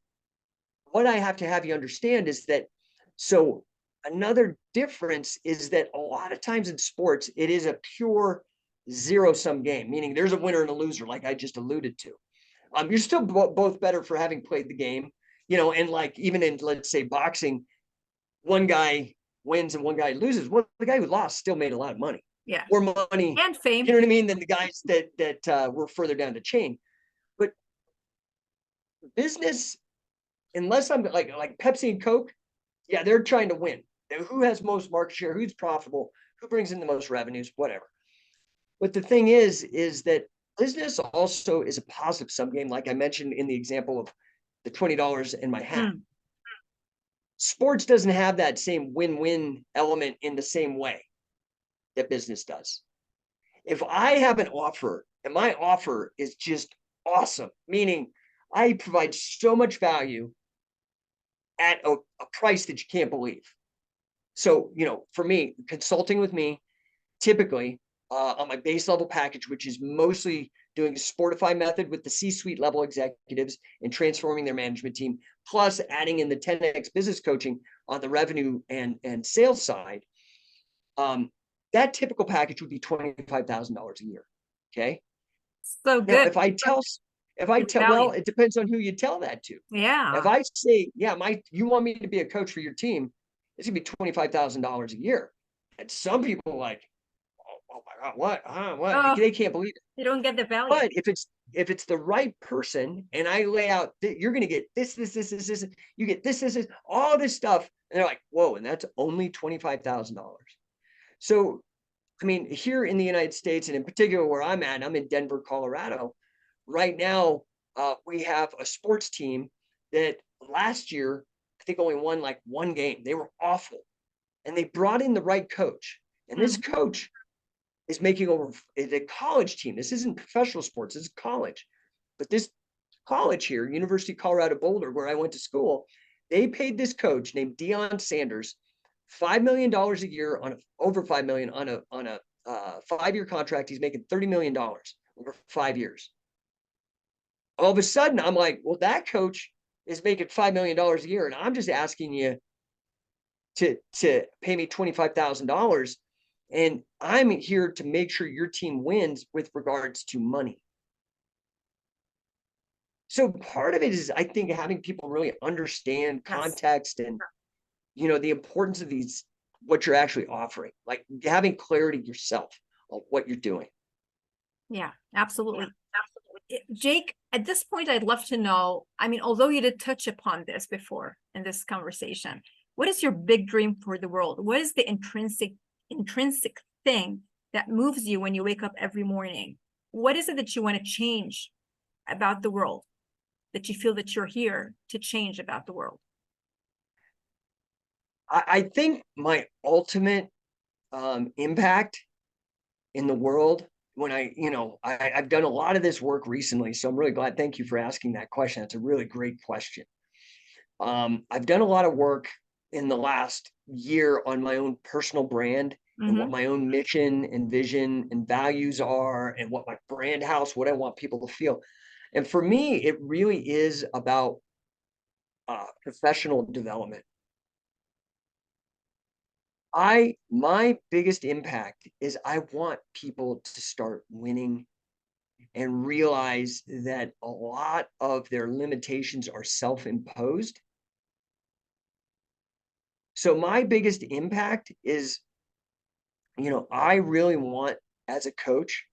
what I have to have you understand is that, so another difference is that a lot of times in sports, it is a pure zero-sum game, meaning there's a winner and a loser, like I just alluded to. You're still both better for having played the game, you know, and like even in, let's say, boxing, one guy wins and one guy loses. Well, the guy who lost still made a lot of money, Yeah. more money, And fame. you know what I mean, than the guys that were further down the chain. But business, unless I'm like Pepsi and Coke, yeah, they're trying to win. Who has most market share? Who's profitable? Who brings in the most revenues? Whatever. But the thing is that business also is a positive sum game, like I mentioned in the example of the $20 in my hat. Mm. Sports doesn't have that same win-win element in the same way that business does. If I have an offer and my offer is just awesome, meaning I provide so much value at a price that you can't believe. So, you know, for me, consulting with me, typically on my base level package, which is mostly doing the Sportify method with the C-suite level executives and transforming their management team, plus adding in the 10x business coaching on the revenue and sales side. That typical package would be $25,000 a year. Okay. So Now, good. It's well, value. it depends on who you tell that to. If Yeah. I say, yeah, you want me to be a coach for your team, it's gonna be $25,000 a year. And some people are like, oh my God, what? What? Oh, They can't believe it. you don't get the value. But if it's the right person, and I lay out that you're gonna get this, you get this, all this stuff, and they're like, whoa, and that's only $25,000. So, I mean, here in the United States, and in particular where I'm at, I'm in Denver, Colorado. Right now, we have a sports team that last year, I think, only won like one game. They were awful. And they brought in the right coach. And this Mhm. coach is making over a college team. This isn't professional sports, this is college. But this college here, University of Colorado Boulder, where I went to school, they paid this coach named Deion Sanders $5 million a year on over $5 million on a 5-year contract. He's making $30 million over 5 years. All of a sudden, I'm like, well, that coach is making $5 million a year, and I'm just asking you to pay me $25,000, and I'm here to make sure your team wins with regards to money. So part of it is, I think, having people really understand context and, the importance of what you're actually offering, like having clarity yourself on what you're doing. Yeah, absolutely. Jake, at this point, I'd love to know, I mean, although you did touch upon this before in this conversation, what is your big dream for the world? What is the intrinsic thing that moves you when you wake up every morning? What is it that you want to change about the world, that you feel that you're here to change about the world? I think my ultimate impact in the world, when I've done a lot of this work recently, so I'm really glad. Thank you for asking that question. It's a really great question. I've done a lot of work in the last year on my own personal brand and what my own mission and vision and values are, and what my brand house, what I want people to feel. And for me, it really is about professional development. My biggest impact is I want people to start winning and realize that a lot of their limitations are self-imposed. So my biggest impact is, I really want, as a coach,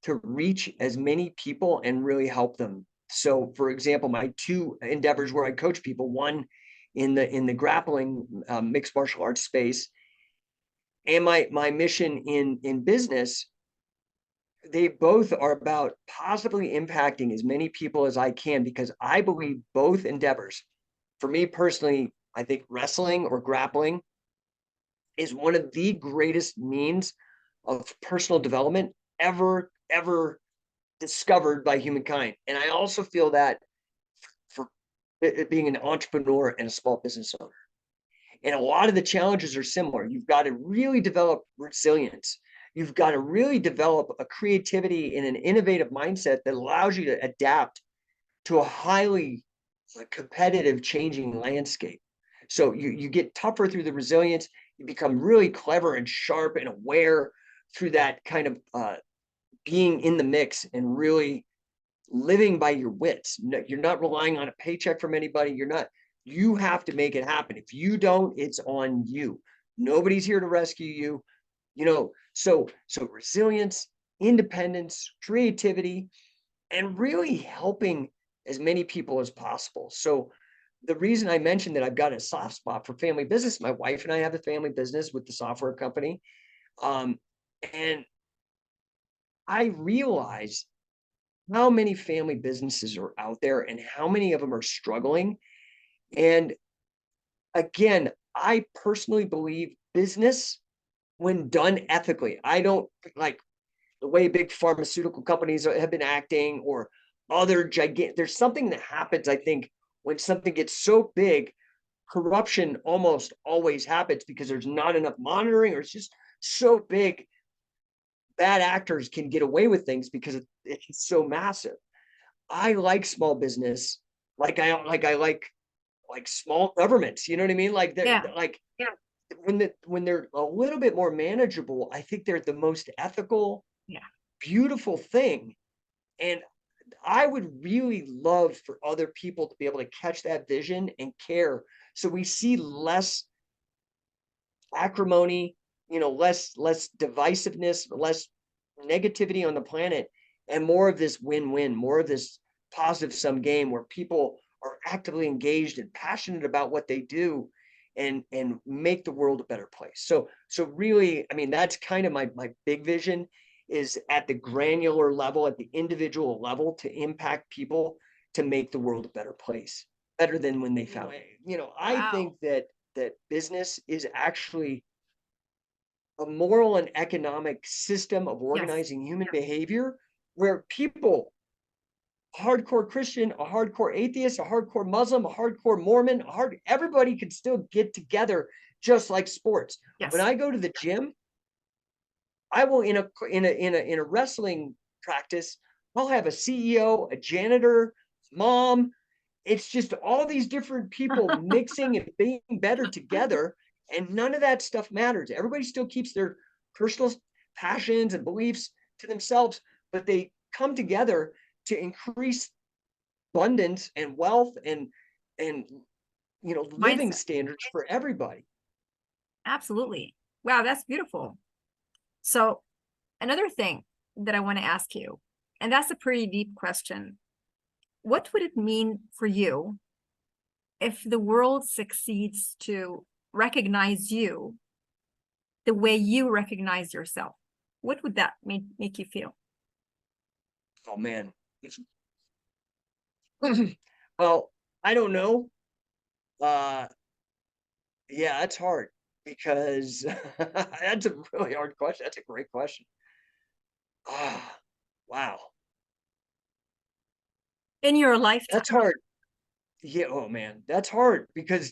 to reach as many people and really help them. So, for example, my 2 endeavors where I coach people, one in the grappling mixed martial arts space, and my mission in business, they both are about positively impacting as many people as I can, because I believe both endeavors, for me personally, I think wrestling or grappling is one of the greatest means of personal development ever discovered by humankind. And I also feel that for it being an entrepreneur and a small business owner. And a lot of the challenges are similar. You've got to really develop resilience. You've got to really develop a creativity and an innovative mindset that allows you to adapt to a highly competitive, changing landscape. So you get tougher through the resilience. You become really clever and sharp and aware through that kind of being in the mix and really living by your wits. You're not relying on a paycheck from anybody. You have to make it happen. If you don't, it's on you. Nobody's here to rescue you. So resilience, independence, creativity, and really helping as many people as possible. So the reason I mentioned that I've got a soft spot for family business, my wife and I have a family business with the software company. And I realize how many family businesses are out there and how many of them are struggling. And again, I personally believe business, when done ethically, I don't like the way big pharmaceutical companies have been acting, or other gigantic, there's something that happens, I think, when something gets so big, corruption almost always happens because there's not enough monitoring, or it's just so big. Bad actors can get away with things because it's so massive. I like small business, like I like small governments. You know what I mean? Like when they're a little bit more manageable, I think they're the most ethical, beautiful thing. And I would really love for other people to be able to catch that vision and care, so we see less acrimony, less divisiveness, less negativity on the planet, and more of this win-win, more of this positive sum game where people are actively engaged and passionate about what they do, and make the world a better place. So really, I mean, that's kind of my big vision, is at the granular level, at the individual level, to impact people, to make the world a better place, better than when they found it. I think that business is actually a moral and economic system of organizing human behavior, where people, a hardcore Christian, a hardcore atheist, a hardcore Muslim, a hardcore Mormon, everybody can still get together, just like sports. When I go to the gym, I will in a wrestling practice, I'll have a CEO, a janitor, mom. It's just all these different people mixing and being better together, and none of that stuff matters. Everybody still keeps their personal passions and beliefs to themselves, but they come together to increase abundance and wealth and living Mindset. standards for everybody. Absolutely. Wow, that's beautiful. So another thing that I want to ask you, and that's a pretty deep question. What would it mean for you if the world succeeds to recognize you the way you recognize yourself? What would that make you feel? Oh man. Well, I don't know. Uh yeah, that's hard because that's a really hard question. That's a great question. Ah, wow. In your lifetime? That's hard. Yeah, oh man, that's hard because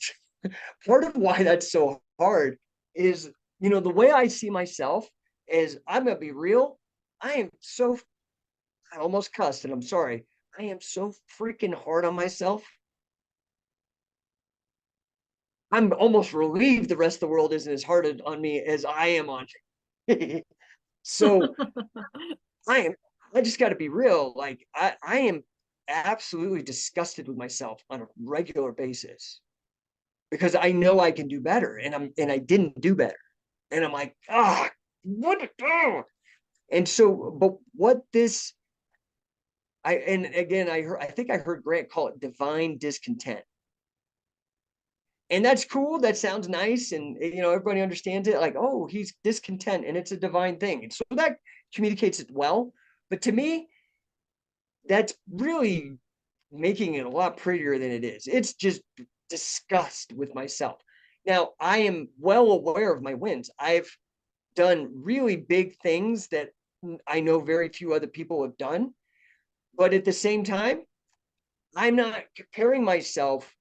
part of why that's so hard is, the way I see myself is I'm gonna be real. I am so I almost cussed and I'm sorry. I am so freaking hard on myself. I'm almost relieved the rest of the world isn't as hard on me as I am on me. So I am I just got to be real. Like I am absolutely disgusted with myself on a regular basis because I know I can do better and I didn't do better. And I'm like, what to do? And so, but what this and again I think I heard Grant call it divine discontent. And that's cool. That sounds nice. And, everybody understands it like, oh, he's discontent and it's a divine thing. And so that communicates it well. But to me, that's really making it a lot prettier than it is. It's just disgust with myself. Now, I am well aware of my wins. I've done really big things that I know very few other people have done. But at the same time, I'm not comparing myself.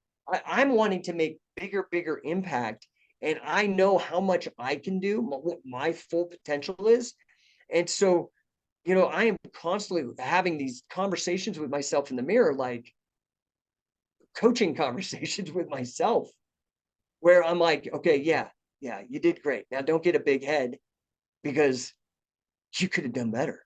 I'm wanting to make bigger impact. And I know how much I can do, what my full potential is. And so, I am constantly having these conversations with myself in the mirror, like coaching conversations with myself, where I'm like, okay, yeah, you did great. Now don't get a big head because you could have done better.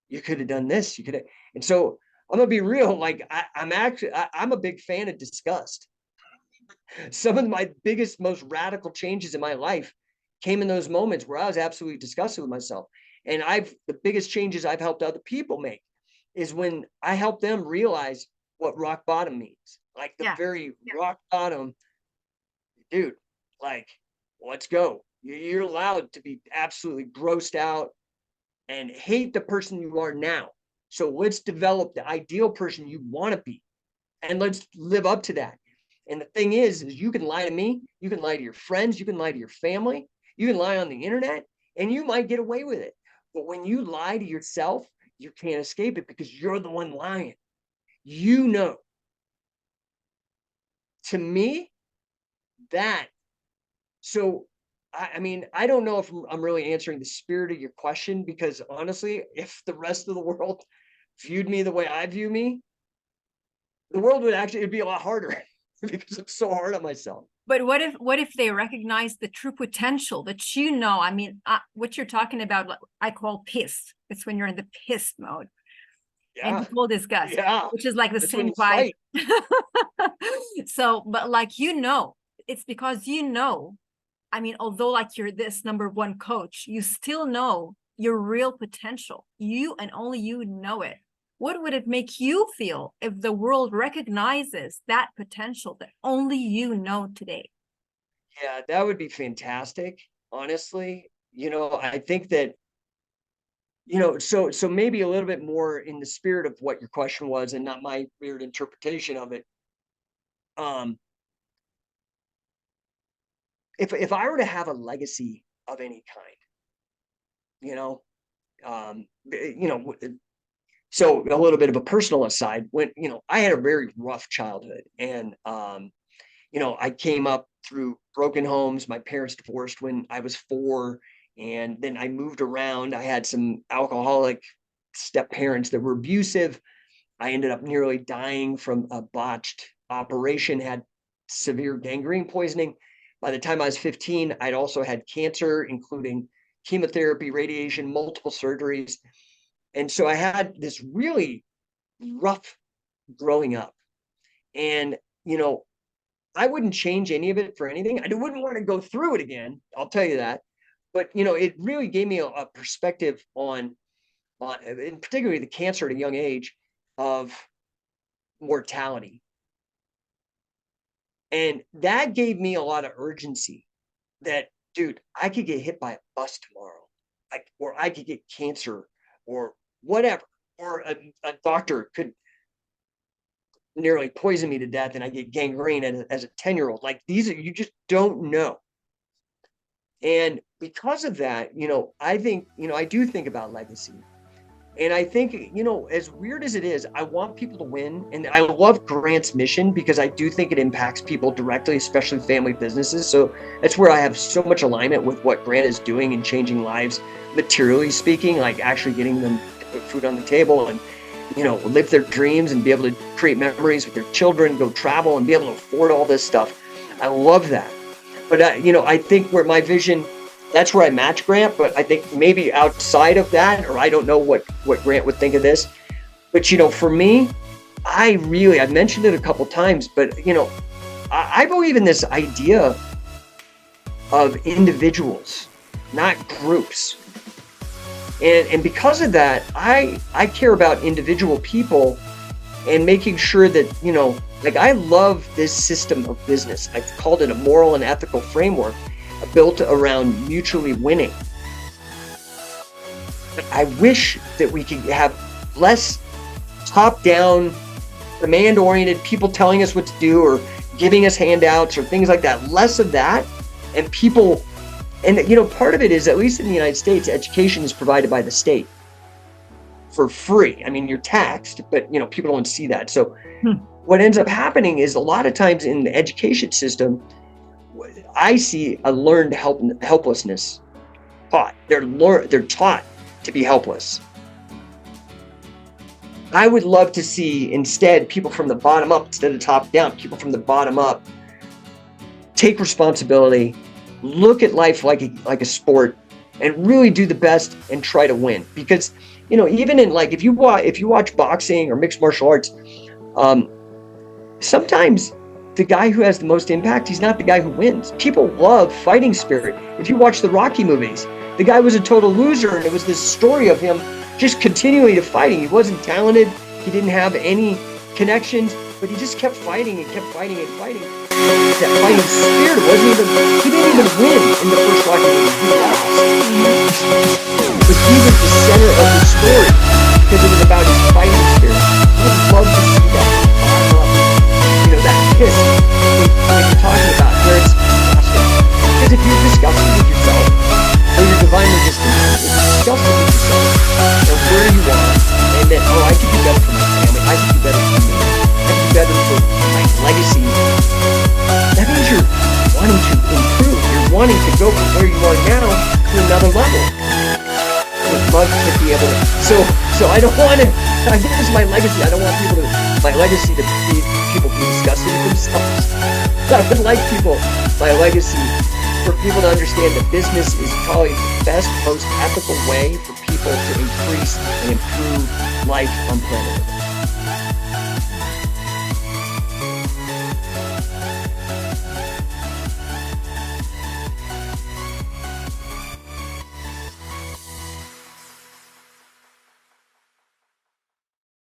You could have done this. You could have. And so I'm gonna be real. Like I'm a big fan of disgust. Some of my biggest, most radical changes in my life came in those moments where I was absolutely disgusted with myself. And the biggest changes I've helped other people make is when I help them realize what rock bottom means. Like the very rock bottom, dude, like, let's go. You're allowed to be absolutely grossed out and hate the person you are now. So let's develop the ideal person you want to be and let's live up to that. And the thing is you can lie to me, you can lie to your friends, you can lie to your family, you can lie on the internet, and you might get away with it. But when you lie to yourself, you can't escape it because you're the one lying. To me, that. So, I mean, I don't know if I'm really answering the spirit of your question because honestly, if the rest of the world viewed me the way I view me, the world it'd be a lot harder because I'm so hard on myself. But what if they recognize the true potential that I mean, what you're talking about, I call pissed. It's when you're in the pissed mode. And you call disgust, which is like the same vibe. So, but like, it's because I mean, although like you're this number one coach, you still know your real potential. You and only you know it. What would it make you feel if the world recognizes that potential that only you know today? Yeah, that would be fantastic. Honestly, I think that, so maybe a little bit more in the spirit of what your question was and not my weird interpretation of it. If I were to have a legacy of any kind, you know, um, you know, so a little bit of a personal aside, when, I had a very rough childhood and, I came up through broken homes. My parents divorced when I was 4. And then I moved around. I had some alcoholic step parents that were abusive. I ended up nearly dying from a botched operation, had severe gangrene poisoning. By the time I was 15, I'd also had cancer, including chemotherapy, radiation, multiple surgeries. And so I had this really rough growing up. And, I wouldn't change any of it for anything. I wouldn't want to go through it again. I'll tell you that. But, it really gave me a perspective on, and particularly the cancer at a young age, of mortality. And that gave me a lot of urgency that, dude, I could get hit by a bus tomorrow, or I could get cancer or whatever, or a doctor could nearly poison me to death and I get gangrene as a 10-year-old. Like, you just don't know. And because of that, I think, I do think about legacy. And I think, as weird as it is, I want people to win. And I love Grant's mission because I do think it impacts people directly, especially family businesses. So that's where I have so much alignment with what Grant is doing and changing lives, materially speaking, like actually getting them to put food on the table and, live their dreams and be able to create memories with their children, go travel and be able to afford all this stuff. I love that. But, I think where my vision, that's where I match Grant, but I think maybe outside of that, or I don't know what Grant would think of this, but, for me, I've mentioned it a couple times, but, I believe in this idea of individuals, not groups. And because of that, I care about individual people and making sure that, I love this system of business. I've called it a moral and ethical framework built around mutually winning. But I wish that we could have less top-down, demand-oriented people telling us what to do or giving us handouts or things like that. Less of that, and people, and part of it is, at least in the United States, education is provided by the state for free. I mean, you're taxed, but people don't see that. So what ends up happening is a lot of times in the education system, I see a learned helplessness taught. They're taught to be helpless. I would love to see instead people from the bottom up instead of top down. People from the bottom up take responsibility, look at life like a sport, and really do the best and try to win. Because even in if you watch boxing or mixed martial arts, sometimes the guy who has the most impact, he's not the guy who wins. People love fighting spirit. If you watch the Rocky movies, the guy was a total loser, and it was this story of him just continually fighting. He wasn't talented. He didn't have any connections, but he just kept fighting and kept fighting and fighting. That fighting spirit he didn't even win in the first Rocky movie. He lost. But he was the center of the story because it was about his fighting spirit. I would love to see that. That kiss when you're talking about where it's disgusting. Because if you're disgusted with yourself, or you're divinely distant, if you're disgusted with yourself, or where you are, and then, I could do better for my family, I could do better for me, I could do better for my legacy, that means you're wanting to improve. You're wanting to go from where you are now to another level. I would love to be able to, so I don't want to, this is my legacy, I don't want my legacy to be people be disgusted with themselves. I would like my legacy, for people to understand that business is probably the best, most ethical way for people to increase and improve life on planet Earth.